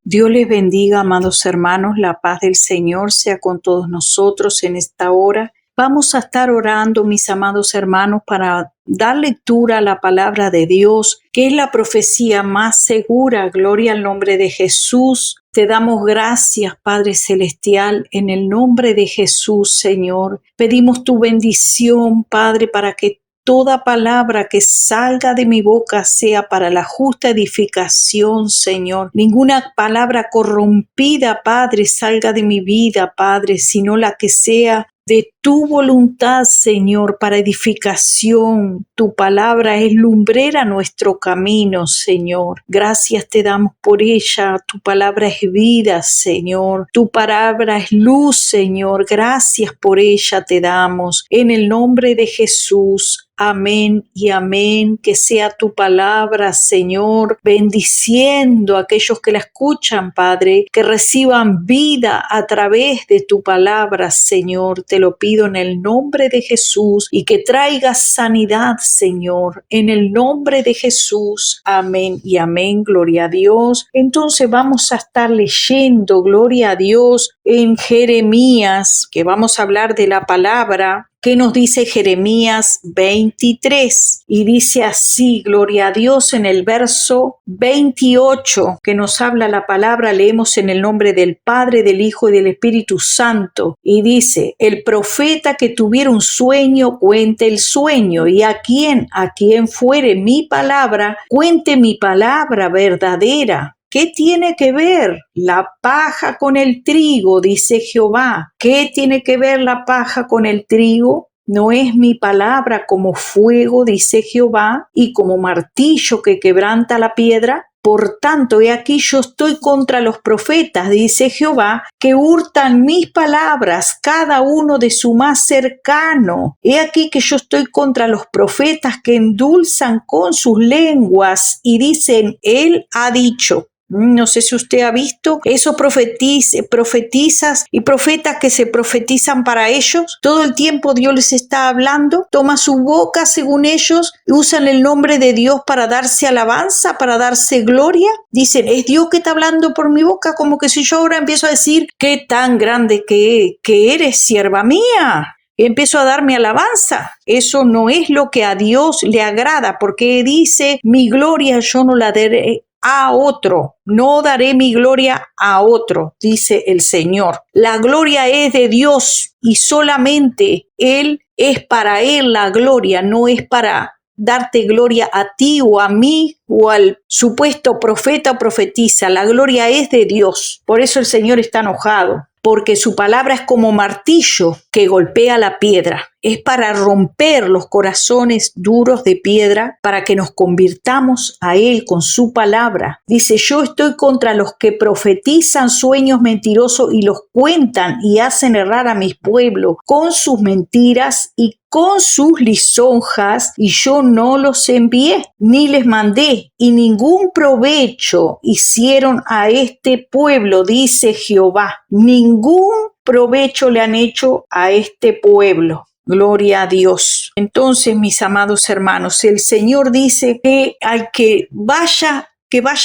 Dios les bendiga, amados hermanos, la paz del Señor sea con todos nosotros en esta hora. Vamos a estar orando, mis amados hermanos, para dar lectura a la palabra de Dios, que es la profecía más segura. Gloria al nombre de Jesús. Te damos gracias, Padre Celestial, en el nombre de Jesús, Señor. Pedimos tu bendición, Padre, para que toda palabra que salga de mi boca sea para la justa edificación, Señor. Ninguna palabra corrompida, Padre, salga de mi vida, Padre, sino la que sea de tu voluntad, Señor, para edificación. Tu palabra es lumbrera a nuestro camino, Señor. Gracias te damos por ella. Tu palabra es vida, Señor. Tu palabra es luz, Señor. Gracias por ella te damos. En el nombre de Jesús. Amén y amén. Que sea tu palabra, Señor, bendiciendo a aquellos que la escuchan, Padre, que reciban vida a través de tu palabra, Señor. Te lo pido en el nombre de Jesús y que traiga sanidad, Señor, en el nombre de Jesús. Amén y amén. Gloria a Dios. Entonces vamos a estar leyendo, gloria a Dios, en Jeremías, que vamos a hablar de la palabra. ¿Qué nos dice Jeremías 23? Y dice así, gloria a Dios, en el verso 28, que nos habla la palabra, leemos en el nombre del Padre, del Hijo y del Espíritu Santo. Y dice, el profeta que tuviera un sueño, cuente el sueño, y a quien fuere mi palabra, cuente mi palabra verdadera. ¿Qué tiene que ver la paja con el trigo? Dice Jehová. ¿Qué tiene que ver la paja con el trigo? ¿No es mi palabra como fuego, dice Jehová, y como martillo que quebranta la piedra? Por tanto, he aquí yo estoy contra los profetas, dice Jehová, que hurtan mis palabras, cada uno de su más cercano. He aquí que yo estoy contra los profetas que endulzan con sus lenguas y dicen, él ha dicho. No sé si usted ha visto esos profetizas y profetas que se profetizan para ellos. Todo el tiempo Dios les está hablando. Toma su boca según ellos. Usan el nombre de Dios para darse alabanza, para darse gloria. Dicen, es Dios que está hablando por mi boca. Como que si yo ahora empiezo a decir, qué tan grande que eres, sierva mía. Empiezo a darme alabanza. Eso no es lo que a Dios le agrada, porque dice, mi gloria yo no la daré a otro, no daré mi gloria a otro, dice el Señor. La gloria es de Dios y solamente Él es para Él la gloria, no es para darte gloria a ti o a mí o al supuesto profeta o profetisa. La gloria es de Dios. Por eso el Señor está enojado, porque su palabra es como martillo que golpea la piedra. Es para romper los corazones duros de piedra, para que nos convirtamos a Él con su palabra. Dice, yo estoy contra los que profetizan sueños mentirosos y los cuentan y hacen errar a mi pueblo con sus mentiras y con sus lisonjas, y yo no los envié, ni les mandé, y ningún provecho hicieron a este pueblo, dice Jehová. Ningún provecho le han hecho a este pueblo. Gloria a Dios. Entonces, mis amados hermanos, el Señor dice que al que vaya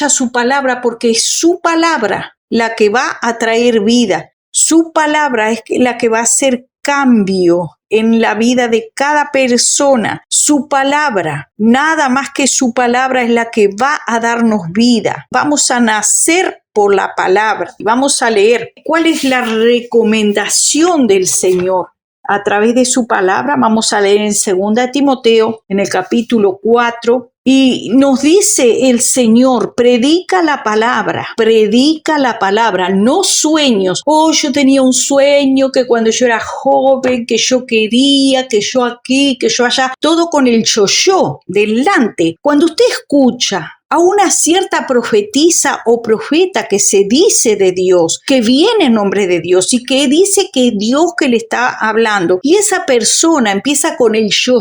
su palabra, porque es su palabra la que va a traer vida. Su palabra es la que va a hacer cambio en la vida de cada persona. Su palabra, nada más que su palabra es la que va a darnos vida. Vamos a nacer por la palabra. Vamos a leer cuál es la recomendación del Señor. A través de su palabra vamos a leer en 2 Timoteo, en el capítulo 4, y nos dice el Señor, predica la palabra, no sueños. Oh, yo tenía un sueño que cuando yo era joven, que yo quería, que yo aquí, que yo allá, todo con el yo delante. Cuando usted escucha a una cierta profetisa o profeta que se dice de Dios, que viene en nombre de Dios y que dice que es Dios que le está hablando, y esa persona empieza con el yo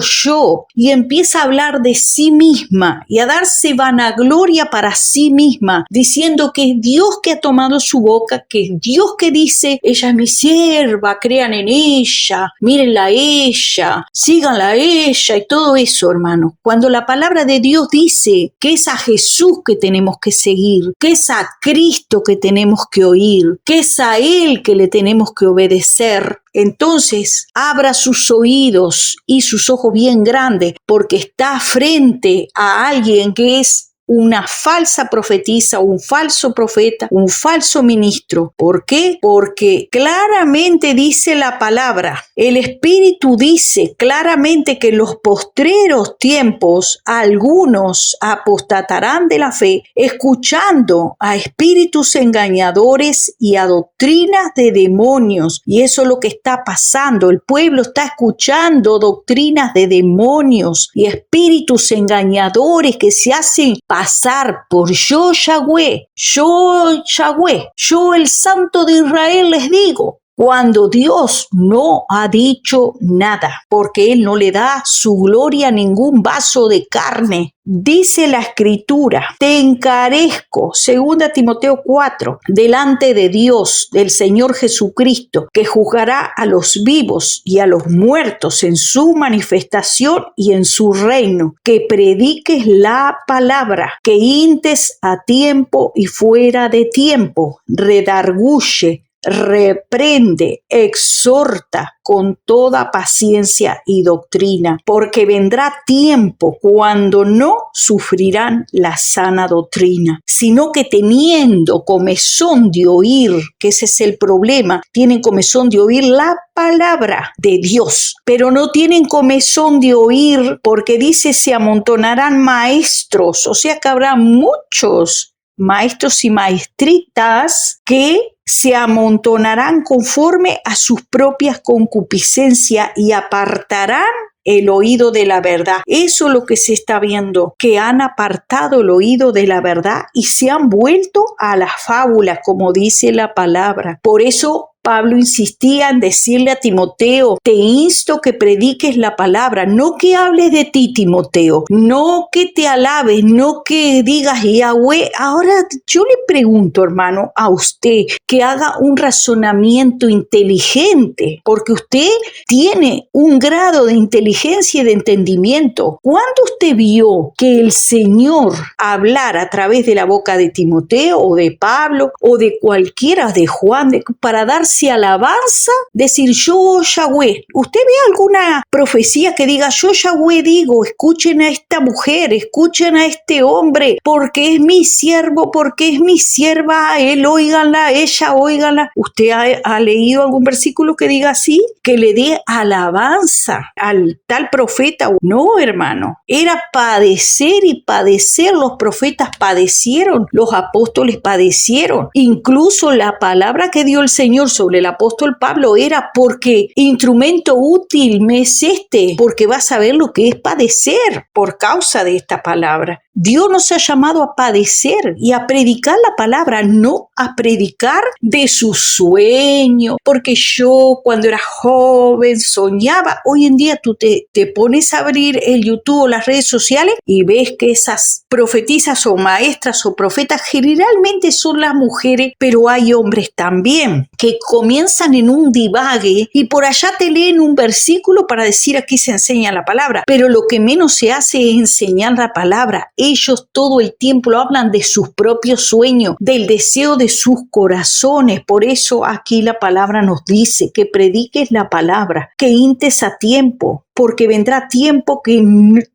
y empieza a hablar de sí misma y a darse vanagloria para sí misma, diciendo que es Dios que ha tomado su boca, que es Dios que dice, ella es mi sierva, crean en ella, mírenla a ella, síganla a ella y todo eso, hermano. Cuando la palabra de Dios dice que es a Jesús Jesús que tenemos que seguir, que es a Cristo que tenemos que oír, que es a Él que le tenemos que obedecer. Entonces, abra sus oídos y sus ojos bien grandes, porque está frente a alguien que es una falsa profetisa, un falso profeta, un falso ministro. ¿Por qué? Porque claramente dice la palabra, el Espíritu dice claramente que en los postreros tiempos algunos apostatarán de la fe, escuchando a espíritus engañadores y a doctrinas de demonios. Y eso es lo que está pasando. El pueblo está escuchando doctrinas de demonios y espíritus engañadores que se hacen pasar por yo Yahweh, yo el Santo de Israel les digo, cuando Dios no ha dicho nada, porque Él no le da su gloria a ningún vaso de carne. Dice la Escritura, te encarezco, 2 Timoteo 4, delante de Dios, del Señor Jesucristo, que juzgará a los vivos y a los muertos en su manifestación y en su reino, que prediques la palabra, que hintes a tiempo y fuera de tiempo, redarguye, reprende, exhorta con toda paciencia y doctrina, porque vendrá tiempo cuando no sufrirán la sana doctrina, sino que teniendo comezón de oír, que ese es el problema, tienen comezón de oír la palabra de Dios, pero no tienen comezón de oír, porque dice se amontonarán maestros, o sea que habrá muchos maestros y maestritas que se amontonarán conforme a sus propias concupiscencias y apartarán el oído de la verdad. Eso es lo que se está viendo, que han apartado el oído de la verdad y se han vuelto a las fábulas, como dice la palabra. Por eso Pablo insistía en decirle a Timoteo, te insto que prediques la palabra, no que hables de ti, Timoteo, no que te alabes, no que digas Yahweh. Ahora yo le pregunto, hermano, a usted que haga un razonamiento inteligente, porque usted tiene un grado de inteligencia y de entendimiento. ¿Cuándo usted vio que el Señor hablara a través de la boca de Timoteo o de Pablo o de cualquiera, de Juan, para darse alabanza, decir yo Yahweh? ¿Usted ve alguna profecía que diga yo Yahweh digo, escuchen a esta mujer, escuchen a este hombre, porque es mi siervo, porque es mi sierva, él óiganla, ella óiganla? ¿Usted ha leído algún versículo que diga así? Que le dé alabanza al tal profeta. No, hermano, era padecer y padecer. Los profetas padecieron, los apóstoles padecieron, incluso la palabra que dio el Señor sobre el apóstol Pablo era porque instrumento útil me es este, porque vas a ver lo que es padecer por causa de esta palabra. Dios nos ha llamado a padecer y a predicar la palabra, no a predicar de su sueño, porque yo cuando era joven soñaba. Hoy en día tú te pones a abrir el YouTube o las redes sociales y ves que esas profetisas o maestras o profetas generalmente son las mujeres, pero hay hombres también que comienzan en un divague y por allá te leen un versículo para decir aquí se enseña la palabra, pero lo que menos se hace es enseñar la palabra. Ellos todo el tiempo hablan de sus propios sueños, del deseo de sus corazones. Por eso aquí la palabra nos dice que prediques la palabra, que hintes a tiempo, porque vendrá tiempo que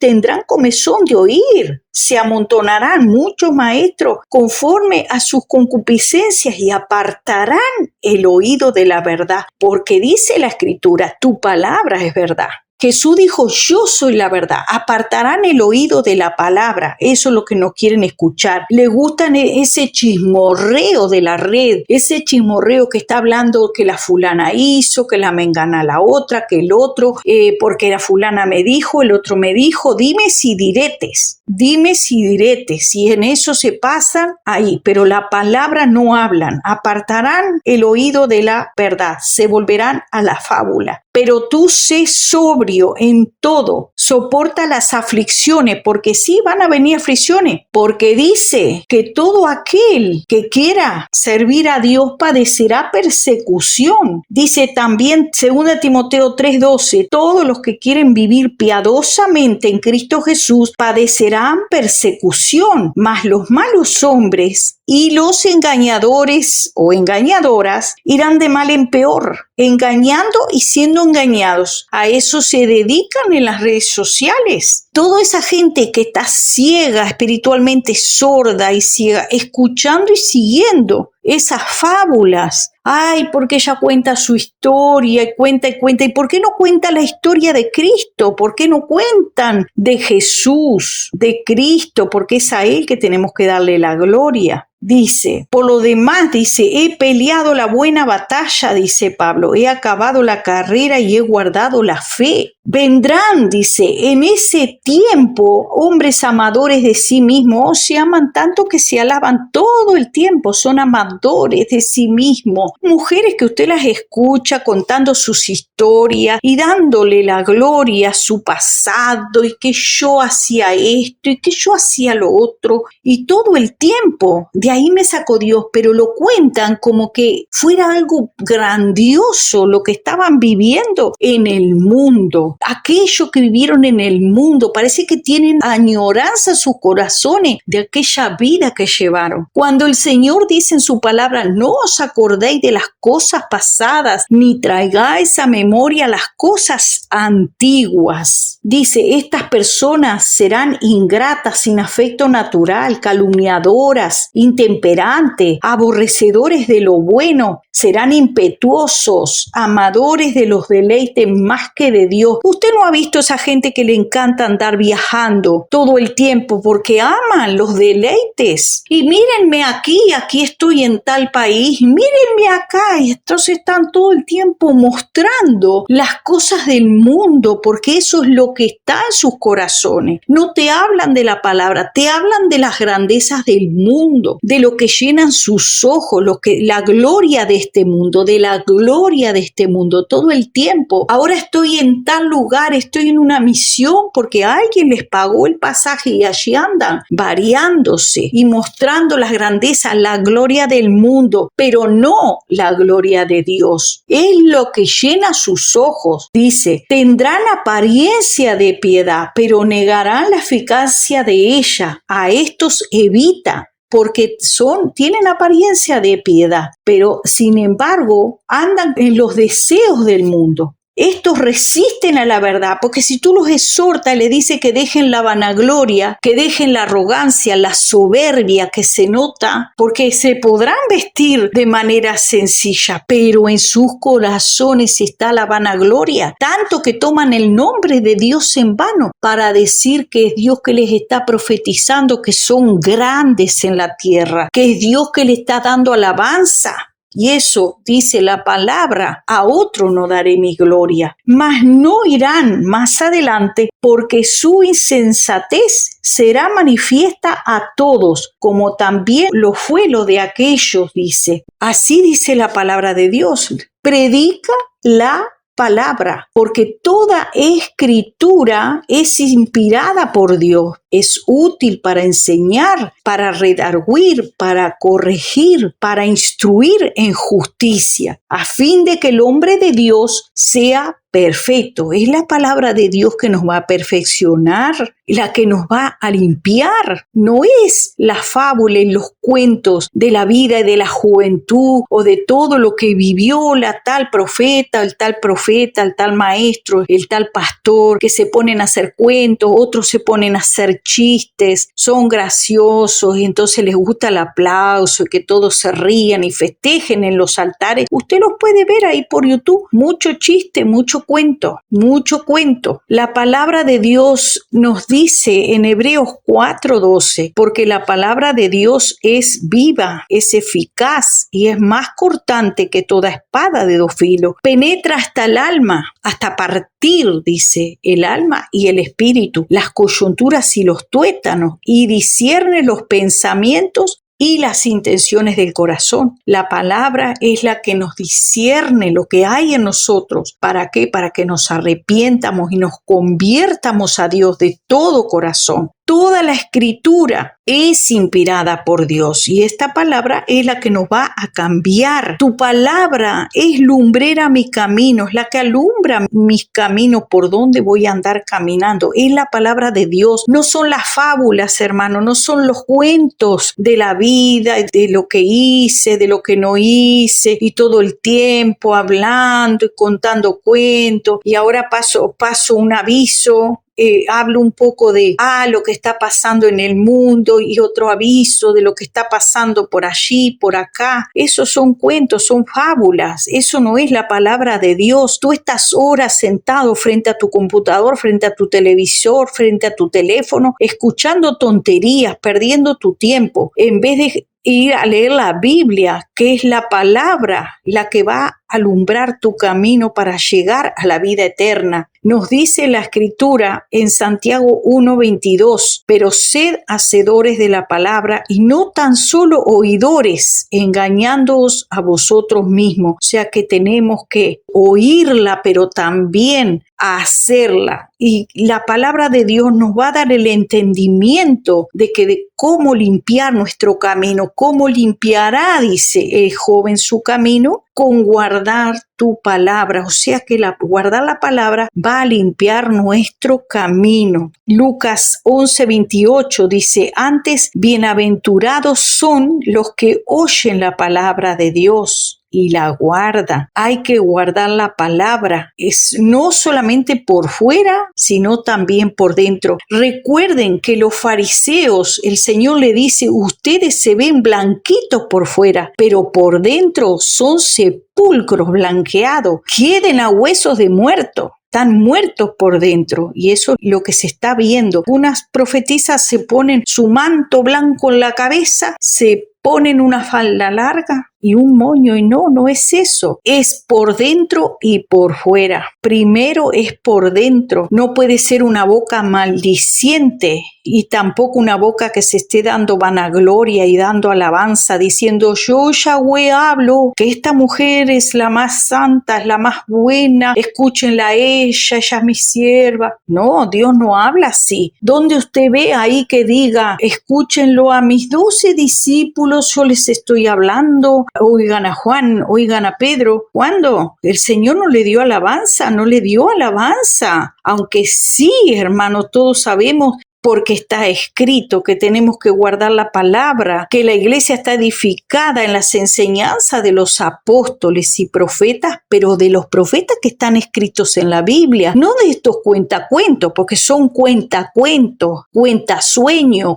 tendrán comezón de oír. Se amontonarán muchos maestros conforme a sus concupiscencias y apartarán el oído de la verdad, porque dice la Escritura, tu palabra es verdad. Jesús dijo, yo soy la verdad. Apartarán el oído de la palabra. Eso es lo que no quieren escuchar. Le gustan ese chismorreo de la red, ese chismorreo que está hablando que la fulana hizo, que la mengana la otra, que el otro, porque la fulana me dijo, el otro me dijo. Dimes y diretes. Dimes y diretes. Y en eso se pasan ahí. Pero la palabra no hablan. Apartarán el oído de la verdad. Se volverán a la fábula. Pero tú sé sobrio en todo, soporta las aflicciones, porque sí van a venir aflicciones, porque dice que todo aquel que quiera servir a Dios padecerá persecución. Dice también 2 Timoteo 3:12, todos los que quieren vivir piadosamente en Cristo Jesús padecerán persecución, mas los malos hombres y los engañadores o engañadoras irán de mal en peor, engañando y siendo engañados. A eso se dedican en las redes sociales. Toda esa gente que está ciega, espiritualmente sorda y ciega, escuchando y siguiendo esas fábulas. Ay, porque ella cuenta su historia y cuenta y cuenta. ¿Y por qué no cuenta la historia de Cristo? ¿Por qué no cuentan de Jesús, de Cristo? Porque es a Él que tenemos que darle la gloria. Dice, por lo demás, dice, he peleado la buena batalla, dice Pablo, he acabado la carrera y he guardado la fe. Vendrán, dice, en ese tiempo, hombres amadores de sí mismos, se aman tanto que se alaban todo el tiempo, son amadores de sí mismos. Mujeres que usted las escucha contando sus historias y dándole la gloria a su pasado y que yo hacía esto y que yo hacía lo otro y todo el tiempo. De ahí me sacó Dios, pero lo cuentan como que fuera algo grandioso lo que estaban viviendo en el mundo. Aquellos que vivieron en el mundo parece que tienen añoranza en sus corazones de aquella vida que llevaron. Cuando el Señor dice en su palabra, no os acordéis de las cosas pasadas, ni traigáis a memoria las cosas antiguas. Dice, estas personas serán ingratas, sin afecto natural, calumniadoras, intemperantes, aborrecedores de lo bueno, serán impetuosos, amadores de los deleites más que de Dios. Usted no ha visto esa gente que le encanta andar viajando todo el tiempo porque aman los deleites. Y mírenme aquí estoy en tal país, mírenme acá. Y entonces están todo el tiempo mostrando las cosas del mundo porque eso es lo que está en sus corazones. No te hablan de la palabra, te hablan de las grandezas del mundo, de lo que llenan sus ojos, la gloria de este mundo, de la gloria de este mundo todo el tiempo. Ahora estoy en tal lugar, estoy en una misión porque alguien les pagó el pasaje y allí andan variándose y mostrando las grandezas, la gloria del mundo, pero no la gloria de Dios. Es lo que llena sus ojos. Dice, tendrán apariencia de piedad, pero negarán la eficacia de ella. A estos evita, porque tienen apariencia de piedad, pero sin embargo andan en los deseos del mundo. Estos resisten a la verdad, porque si tú los exhortas, le dice que dejen la vanagloria, que dejen la arrogancia, la soberbia que se nota, porque se podrán vestir de manera sencilla, pero en sus corazones está la vanagloria, tanto que toman el nombre de Dios en vano para decir que es Dios que les está profetizando que son grandes en la tierra, que es Dios que les está dando alabanza. Y eso dice la palabra, a otro no daré mi gloria, mas no irán más adelante porque su insensatez será manifiesta a todos, como también lo fue lo de aquellos, dice. Así dice la palabra de Dios. Predica la palabra, porque toda escritura es inspirada por Dios, es útil para enseñar, para redarguir, para corregir, para instruir en justicia, a fin de que el hombre de Dios sea perfecto. Es la palabra de Dios que nos va a perfeccionar, la que nos va a limpiar. No es la fábula y los cuentos de la vida y de la juventud o de todo lo que vivió la tal profeta, el tal maestro, el tal pastor, que se ponen a hacer cuentos, otros se ponen a hacer chistes, son graciosos y entonces les gusta el aplauso y que todos se rían y festejen en los altares. Usted los puede ver ahí por YouTube. Mucho chiste, mucho cuento. La palabra de Dios nos dice en Hebreos 4:12, porque la palabra de Dios es viva, es eficaz y es más cortante que toda espada de dos filos. Penetra hasta el alma, hasta partir, dice, el alma y el espíritu, las coyunturas y los tuétanos, y discierne los pensamientos y las intenciones del corazón. La palabra es la que nos discierne lo que hay en nosotros. ¿Para qué? Para que nos arrepientamos y nos conviertamos a Dios de todo corazón. Toda la escritura es inspirada por Dios y esta palabra es la que nos va a cambiar. Tu palabra es lumbrera mi camino, es la que alumbra mis caminos por donde voy a andar caminando. Es la palabra de Dios. No son las fábulas, hermano, no son los cuentos de la vida, de lo que hice, de lo que no hice y todo el tiempo hablando y contando cuentos y ahora paso un aviso. Hablo un poco de lo que está pasando en el mundo y otro aviso de lo que está pasando por allí, por acá. Esos son cuentos, son fábulas. Eso no es la palabra de Dios. Tú estás horas sentado frente a tu computador, frente a tu televisor, frente a tu teléfono, escuchando tonterías, perdiendo tu tiempo, en vez de ir a leer la Biblia, que es la palabra, la que va a alumbrar tu camino para llegar a la vida eterna. Nos dice la Escritura en Santiago 1:22, pero sed hacedores de la palabra y no tan solo oidores, engañándoos a vosotros mismos. O sea que tenemos que oírla, pero también hacerla. Y la palabra de Dios nos va a dar el entendimiento de cómo limpiar nuestro camino, cómo limpiará, dice el joven, su camino con guardar tu palabra. O sea que guardar la palabra va a limpiar nuestro camino. Lucas 11:28 dice, antes bienaventurados son los que oyen la palabra de Dios y la guarda. Hay que guardar la palabra. Es no solamente por fuera, sino también por dentro. Recuerden que los fariseos, el Señor le dice, ustedes se ven blanquitos por fuera, pero por dentro son sepulcros blanqueados. Queden a huesos de muerto. Están muertos por dentro y eso es lo que se está viendo. Unas profetisas se ponen su manto blanco en la cabeza, se ponen una falda larga y un moño y no es eso. Es por dentro y por fuera. Primero es por dentro. No puede ser una boca maldiciente y tampoco una boca que se esté dando vanagloria y dando alabanza diciendo yo Yahweh hablo, que esta mujer es la más santa, es la más buena, escúchenla a ella es mi sierva. No, Dios no habla así. ¿Dónde usted ve ahí que diga escúchenlo a mis 12 discípulos, yo les estoy hablando? Oigan a Juan, oigan a Pedro. ¿Cuándo? El Señor no le dio alabanza, aunque sí, hermano, todos sabemos porque está escrito que tenemos que guardar la palabra, que la iglesia está edificada en las enseñanzas de los apóstoles y profetas, pero de los profetas que están escritos en la Biblia, no de estos cuentacuentos, porque son cuentacuentos, cuentasueños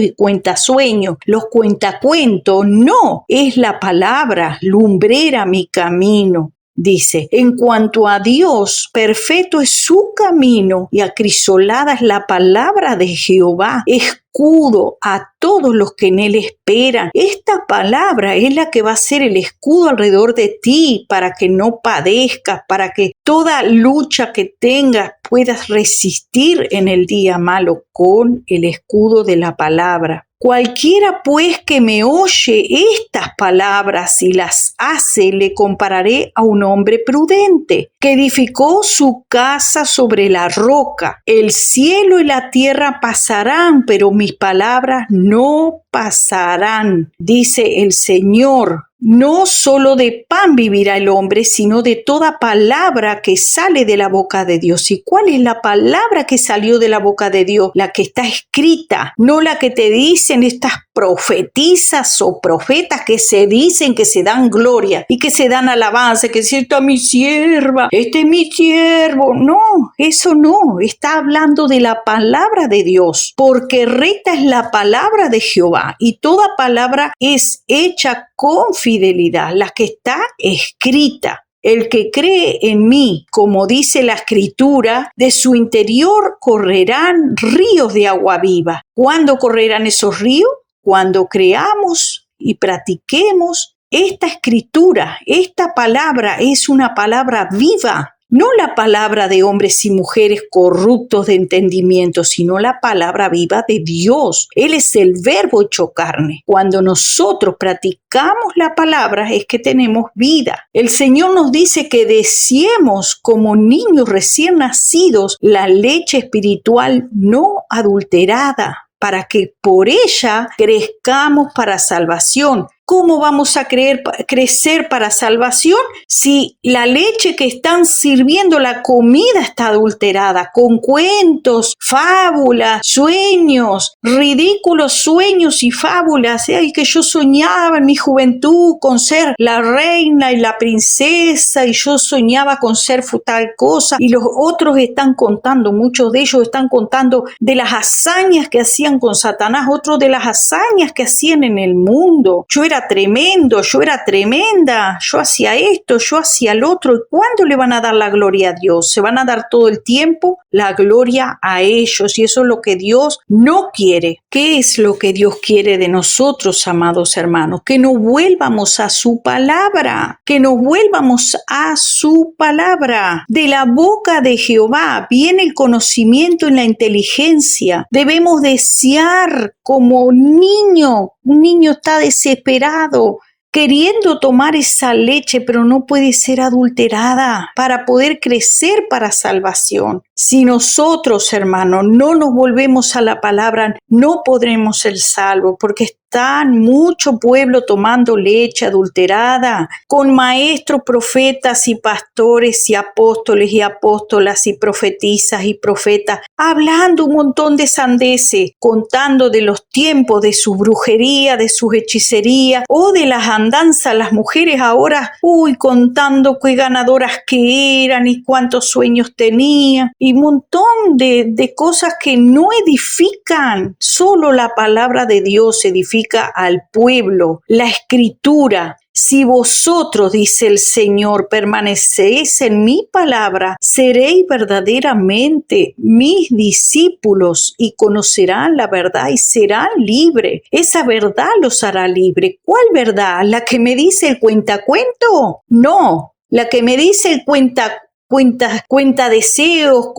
y cuentasueños. Los cuentacuentos no, es la palabra, lumbrera mi camino. Dice, en cuanto a Dios, perfecto es su camino y acrisolada es la palabra de Jehová, escudo a todos los que en él esperan. Esta palabra es la que va a ser el escudo alrededor de ti para que no padezcas, para que toda lucha que tengas puedas resistir en el día malo con el escudo de la palabra. Cualquiera pues que me oye estas palabras y las hace, le compararé a un hombre prudente, que edificó su casa sobre la roca. El cielo y la tierra pasarán, pero mis palabras no pasarán, dice el Señor. No solo de pan vivirá el hombre, sino de toda palabra que sale de la boca de Dios. ¿Y cuál es la palabra que salió de la boca de Dios? La que está escrita, no la que te dicen estas profetisas o profetas que se dicen que se dan gloria y que se dan alabanza, que si esta es mi sierva, este es mi siervo. No, eso no, está hablando de la palabra de Dios, porque recta es la palabra de Jehová y toda palabra es hecha con fidelidad, la que está escrita. El que cree en mí, como dice la Escritura, de su interior correrán ríos de agua viva. ¿Cuándo correrán esos ríos? Cuando creamos y practiquemos esta Escritura. Esta palabra es una palabra viva. no la palabra de hombres y mujeres corruptos de entendimiento, sino la palabra viva de Dios. Él es el verbo hecho carne. Cuando nosotros practicamos la palabra es que tenemos vida. El Señor nos dice que deseemos como niños recién nacidos la leche espiritual no adulterada, para que por ella crezcamos para salvación. ¿Cómo vamos a crecer para salvación si la leche que están sirviendo, la comida, está adulterada con cuentos, fábulas, sueños, ridículos sueños y fábulas? Y que yo soñaba en mi juventud con ser la reina y la princesa, y yo soñaba con ser tal cosa, y los otros están contando, muchos de ellos están contando de las hazañas que hacían con Satanás, otros de las hazañas que hacían en el mundo. Yo era tremendo, yo era tremenda, yo hacía esto, yo hacía el otro. ¿Y cuándo le van a dar la gloria a Dios? ¿Se van a dar todo el tiempo la gloria a ellos? Y eso es lo que Dios no quiere. ¿Qué es lo que Dios quiere de nosotros, amados hermanos? Que nos vuelvamos a su palabra, que nos vuelvamos a su palabra. De la boca de Jehová viene el conocimiento y la inteligencia. Debemos desear como un niño está desesperado, queriendo tomar esa leche, pero no puede ser adulterada para poder crecer para salvación. Si nosotros, hermanos, no nos volvemos a la palabra, no podremos ser salvos, porque están mucho pueblo tomando leche adulterada, con maestros, profetas y pastores y apóstolas y profetisas y profetas, hablando un montón de sandeces, contando de los tiempos de su brujería, de sus hechicerías o de las andanzas. Las mujeres ahora, contando qué ganadoras que eran y cuántos sueños tenían, y un montón de cosas que no edifican. Solo la palabra de Dios edifica al pueblo, la escritura. Si vosotros, dice el Señor, permanecéis en mi palabra, seréis verdaderamente mis discípulos y conocerán la verdad y serán libres. Esa verdad los hará libres. ¿Cuál verdad? ¿La que me dice el cuentacuento? No, la que me dice el cuenta deseos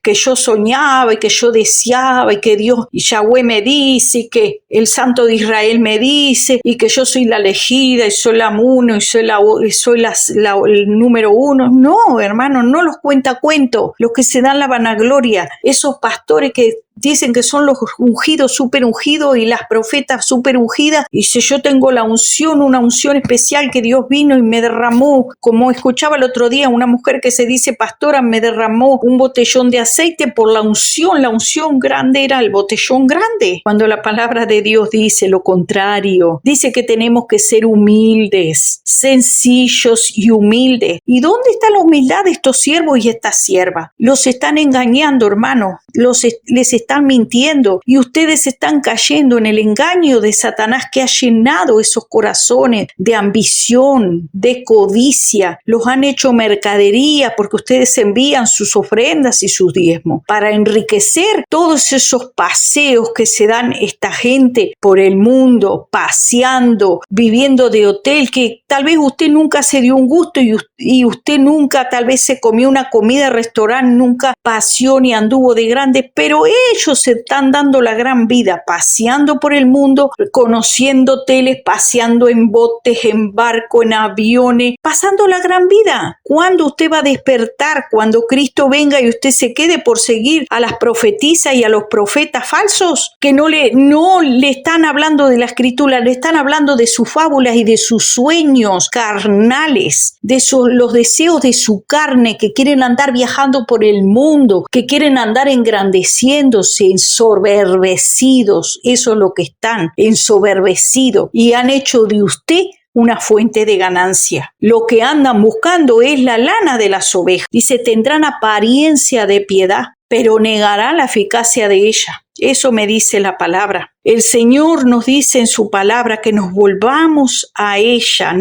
que yo soñaba y que yo deseaba y que Dios y Yahweh me dice y que el Santo de Israel me dice y que yo soy la elegida y soy la uno y soy el número uno. No, hermano, no los cuentos, los que se dan la vanagloria, esos pastores que dicen que son los ungidos, súper ungidos, y las profetas súper ungidas. Y si yo tengo la unción, una unción especial que Dios vino y me derramó, como escuchaba el otro día, una mujer que se dice pastora, me derramó un botellón de aceite por la unción grande era el botellón grande. Cuando la palabra de Dios dice lo contrario, dice que tenemos que ser humildes, sencillos y humildes. ¿Y dónde está la humildad de estos siervos y estas siervas? Los están engañando, hermanos, les están mintiendo, y ustedes están cayendo en el engaño de Satanás, que ha llenado esos corazones de ambición, de codicia. Los han hecho mercadería porque ustedes envían sus ofrendas y sus diezmos para enriquecer todos esos paseos que se dan esta gente por el mundo, paseando, viviendo de hotel, que tal vez usted nunca se dio un gusto y usted nunca tal vez se comió una comida de restaurante, nunca paseó ni anduvo de grande, pero ellos se están dando la gran vida, paseando por el mundo, conociendo hoteles, paseando en botes, en barco, en aviones, pasando la gran vida. ¿Cuándo usted va a despertar? Cuando Cristo venga y usted se quede por seguir a las profetisas y a los profetas falsos, que no le están hablando de la escritura, le están hablando de sus fábulas y de sus sueños carnales, de los deseos de su carne, que quieren andar viajando por el mundo, que quieren andar engrandeciéndose, ensoberbecidos. Eso es lo que están, ensoberbecidos, y han hecho de usted una fuente de ganancia. Lo que andan buscando es la lana de las ovejas. Dice, tendrán apariencia de piedad, pero negarán la eficacia de ella. Eso me dice la palabra. El Señor nos dice en su palabra que nos volvamos a ella,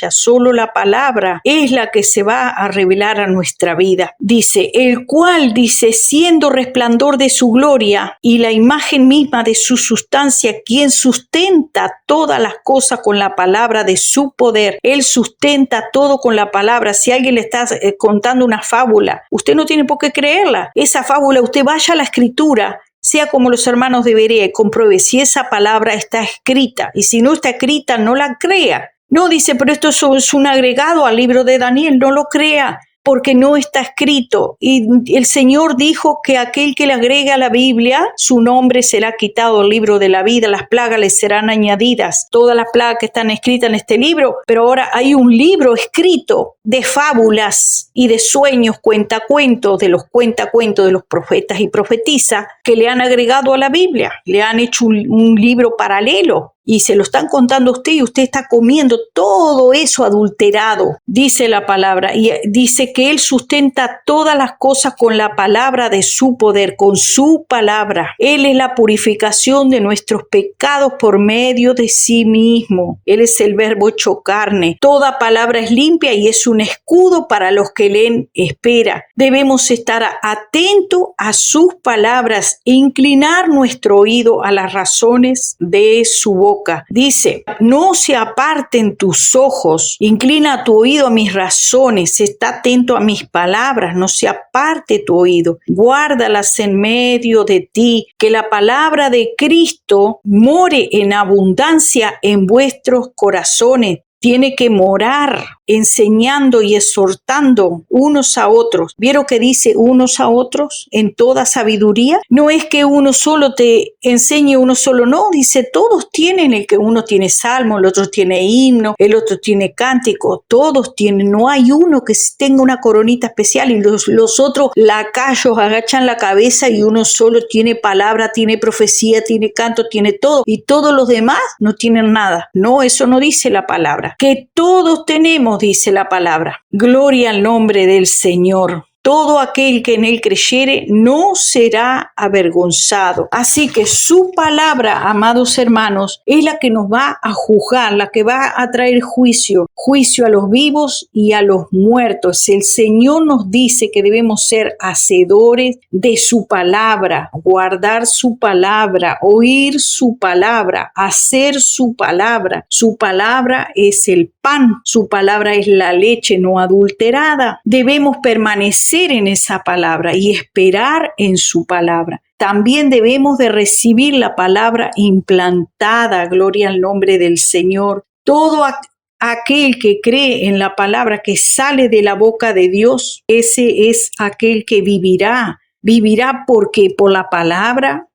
Solo la palabra es la que se va a revelar a nuestra vida. Dice, el cual, siendo resplandor de su gloria y la imagen misma de su sustancia, quien sustenta todas las cosas con la palabra de su poder. Él sustenta todo con la palabra. Si alguien le está contando una fábula, usted no tiene por qué creerla. Esa fábula, usted vaya a la escritura, sea como los hermanos de Berea, y compruebe si esa palabra está escrita. Y si no está escrita, no la crea. No, dice, pero esto es un agregado al libro de Daniel. No lo crea, porque no está escrito. Y el Señor dijo que aquel que le agrega a la Biblia, su nombre será quitado del libro de la vida, las plagas le serán añadidas. Todas las plagas que están escritas en este libro, pero ahora hay un libro escrito de fábulas y de sueños, cuentacuentos de los profetas y profetisas que le han agregado a la Biblia. Le han hecho un libro paralelo. Y se lo están contando a usted y usted está comiendo todo eso adulterado, dice la palabra. Y dice que Él sustenta todas las cosas con la palabra de su poder, con su palabra. Él es la purificación de nuestros pecados por medio de sí mismo. Él es el verbo hecho carne. Toda palabra es limpia y es un escudo para los que leen espera. Debemos estar atentos a sus palabras e inclinar nuestro oído a las razones de su boca. Dice, no se aparten tus ojos, inclina tu oído a mis razones, está atento a mis palabras, no se aparte tu oído, guárdalas en medio de ti, que la palabra de Cristo more en abundancia en vuestros corazones. Tiene que morar enseñando y exhortando unos a otros. ¿Vieron que dice unos a otros en toda sabiduría? No es que uno solo te enseñe, uno solo no. Dice, todos tienen, el que uno tiene salmo, el otro tiene himno, el otro tiene cántico. Todos tienen, no hay uno que tenga una coronita especial y los otros lacayos agachan la cabeza y uno solo tiene palabra, tiene profecía, tiene canto, tiene todo. Y todos los demás no tienen nada. No, eso no dice la palabra. Que todos tenemos, dice la palabra. Gloria al nombre del Señor. Todo aquel que en él creyere no será avergonzado. Así que su palabra, amados hermanos, es la que nos va a juzgar, la que va a traer juicio a los vivos y a los muertos. El Señor nos dice que debemos ser hacedores de su palabra, guardar su palabra, oír su palabra, hacer su palabra. Su palabra es el pan, su palabra es la leche no adulterada. Debemos permanecer en esa palabra y esperar en su palabra. También debemos de recibir la palabra implantada, gloria al nombre del Señor. Todo aquel que cree en la palabra que sale de la boca de Dios, ese es aquel que vivirá. Vivirá porque por la palabra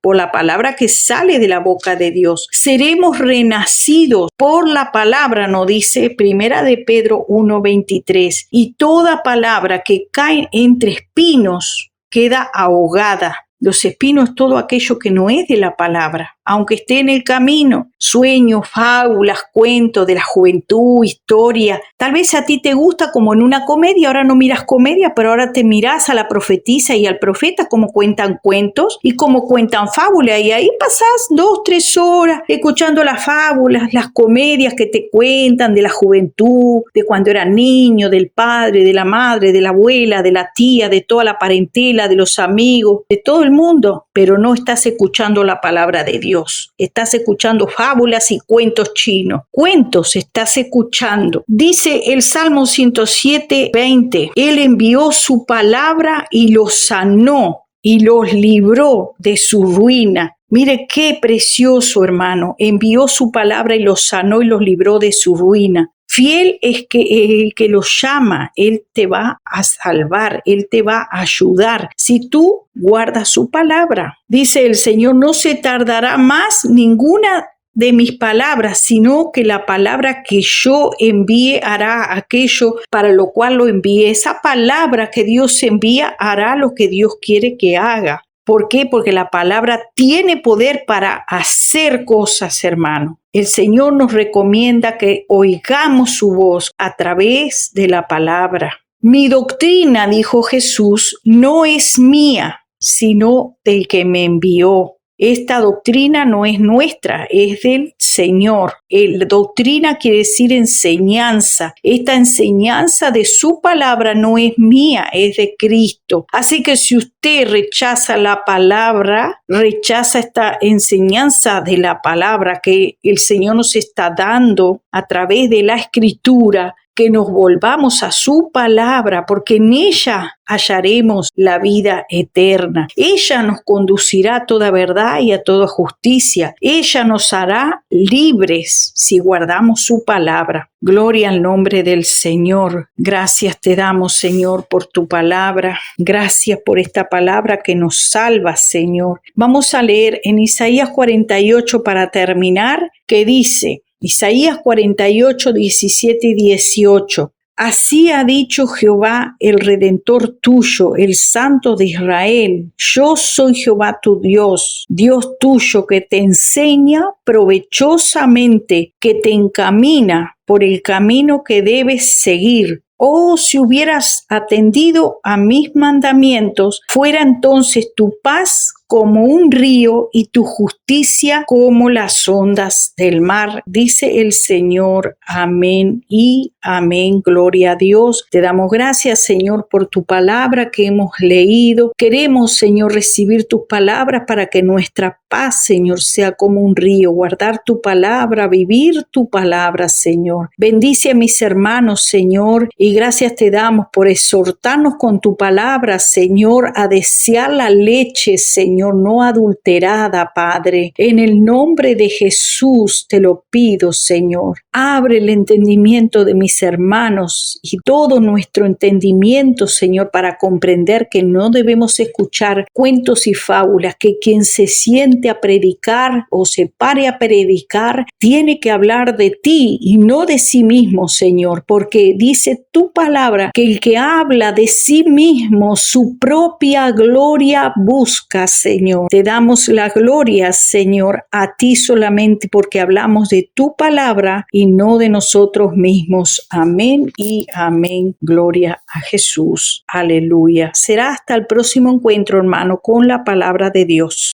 que sale de la boca de Dios. Seremos renacidos por la palabra, nos dice Primera de Pedro 1:23. Y toda palabra que cae entre espinos queda ahogada. Los espinos es todo aquello que no es de la palabra, aunque esté en el camino. Sueños, fábulas, cuentos de la juventud, historia. Tal vez a ti te gusta como en una comedia, ahora no miras comedia, pero ahora te miras a la profetisa y al profeta como cuentan cuentos y como cuentan fábulas. Y ahí pasás 2-3 horas escuchando las fábulas, las comedias que te cuentan de la juventud, de cuando eras niño, del padre, de la madre, de la abuela, de la tía, de toda la parentela, de los amigos, de todo el mundo. Pero no estás escuchando la palabra de Dios. Estás escuchando fábulas y cuentos chinos. Cuentos estás escuchando. Dice el Salmo 107:20. Él envió su palabra y los sanó y los libró de su ruina. Mire qué precioso, hermano. Envió su palabra y los sanó y los libró de su ruina. Fiel es que el que los llama, Él te va a salvar, Él te va a ayudar. Si tú guardas su palabra, dice el Señor, no se tardará más ninguna de mis palabras, sino que la palabra que yo envíe hará aquello para lo cual lo envíe. Esa palabra que Dios envía hará lo que Dios quiere que haga. ¿Por qué? Porque la palabra tiene poder para hacer cosas, hermano. El Señor nos recomienda que oigamos su voz a través de la palabra. Mi doctrina, dijo Jesús, no es mía, sino del que me envió. Esta doctrina no es nuestra, es del Señor. Doctrina quiere decir enseñanza. Esta enseñanza de su palabra no es mía, es de Cristo. Así que si usted rechaza la palabra, rechaza esta enseñanza de la palabra que el Señor nos está dando a través de la Escritura, que nos volvamos a su palabra, porque en ella hallaremos la vida eterna. Ella nos conducirá a toda verdad y a toda justicia. Ella nos hará libres si guardamos su palabra. Gloria al nombre del Señor. Gracias te damos, Señor, por tu palabra. Gracias por esta palabra que nos salva, Señor. Vamos a leer en Isaías 48 para terminar, que dice, Isaías 48, 17 y 18. Así ha dicho Jehová, el Redentor tuyo, el Santo de Israel. Yo soy Jehová tu Dios, Dios tuyo que te enseña provechosamente, que te encamina por el camino que debes seguir. Oh, si hubieras atendido a mis mandamientos, fuera entonces tu paz como un río y tu justicia como las ondas del mar, dice el Señor. Amén y amén. Gloria a Dios. Te damos gracias, Señor, por tu palabra que hemos leído. Queremos, Señor, recibir tus palabras para que nuestra paz, Señor, sea como un río. Guardar tu palabra, vivir tu palabra, Señor. Bendice a mis hermanos, Señor, y gracias te damos por exhortarnos con tu palabra, Señor, a desear la leche, Señor, no adulterada, Padre. En el nombre de Jesús te lo pido, Señor. Abre el entendimiento de mis hermanos y todo nuestro entendimiento, Señor, para comprender que no debemos escuchar cuentos y fábulas, que quien se siente a predicar o se pare a predicar tiene que hablar de ti y no de sí mismo, Señor, porque dice tu palabra que el que habla de sí mismo su propia gloria busca, Señor. Te damos la gloria, Señor, a ti solamente porque hablamos de tu palabra y no de nosotros mismos. Amén y amén. Gloria a Jesús. Aleluya. Será hasta el próximo encuentro, hermano, con la palabra de Dios.